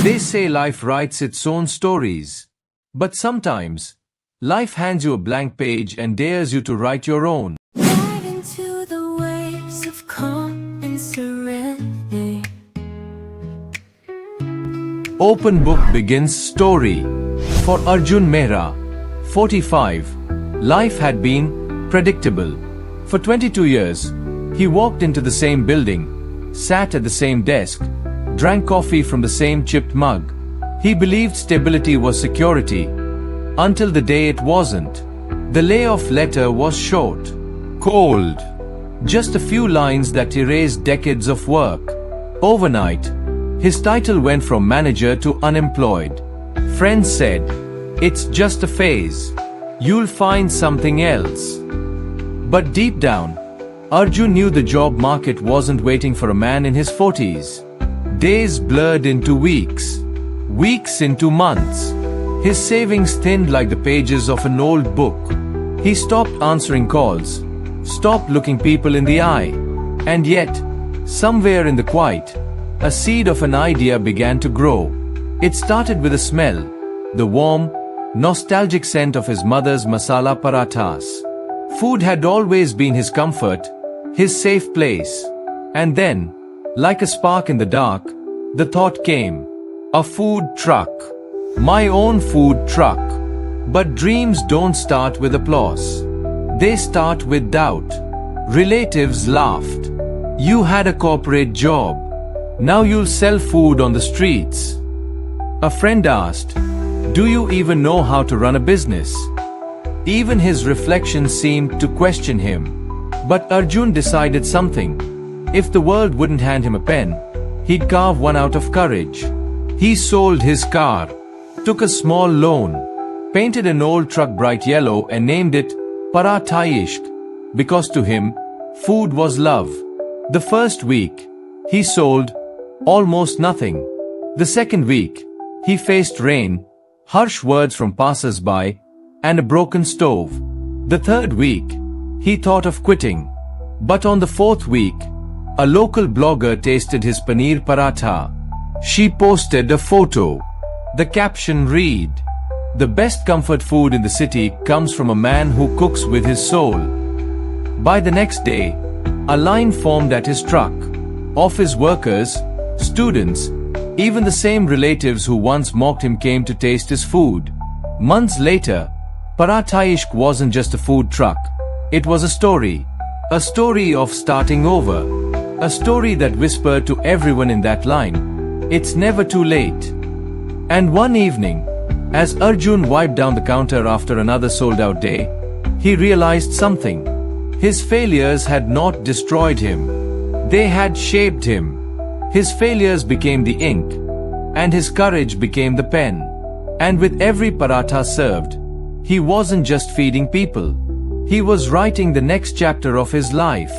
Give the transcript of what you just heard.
They say life writes its own stories. But sometimes, life hands you a blank page and dares you to write your own. Dive into the waves of calm and serenity. Open book begins story. For Arjun Mehra, 45, life had been predictable. For 22 years, he walked into the same building, sat at the same desk, drank coffee from the same chipped mug. He believed stability was security, until the day it wasn't. The layoff letter was short, cold, just a few lines that erased decades of work. Overnight, his title went from manager to unemployed. Friends said, "It's just a phase. You'll find something else." But deep down, Arjun knew the job market wasn't waiting for a man in his 40s. Days blurred into weeks, weeks into months. His savings thinned like the pages of an old book. He stopped answering calls, stopped looking people in the eye. And yet, somewhere in the quiet, a seed of an idea began to grow. It started with a smell, the warm, nostalgic scent of his mother's masala parathas. Food had always been his comfort, his safe place. And then, like a spark in the dark, the thought came, a food truck. My own food truck. But dreams don't start with applause. They start with doubt. Relatives laughed. You had a corporate job. Now you'll sell food on the streets. A friend asked, do you even know how to run a business? Even his reflections seemed to question him. But Arjun decided something. If the world wouldn't hand him a pen, he'd carve one out of courage. He sold his car, took a small loan, painted an old truck bright yellow and named it Paratha-e-Ishq, because to him, food was love. The first week, he sold almost nothing. The second week, he faced rain, harsh words from passers-by, and a broken stove. The third week, he thought of quitting. But on the fourth week, a local blogger tasted his paneer paratha. She posted a photo. The caption read, "The best comfort food in the city comes from a man who cooks with his soul." By the next day, a line formed at his truck. Office workers, students, even the same relatives who once mocked him came to taste his food. Months later, Paratha-e-Ishq wasn't just a food truck. It was a story of starting over. A story that whispered to everyone in that line, "It's never too late." And one evening, as Arjun wiped down the counter after another sold-out day, he realized something. His failures had not destroyed him. They had shaped him. His failures became the ink, and his courage became the pen. And with every paratha served, he wasn't just feeding people. He was writing the next chapter of his life.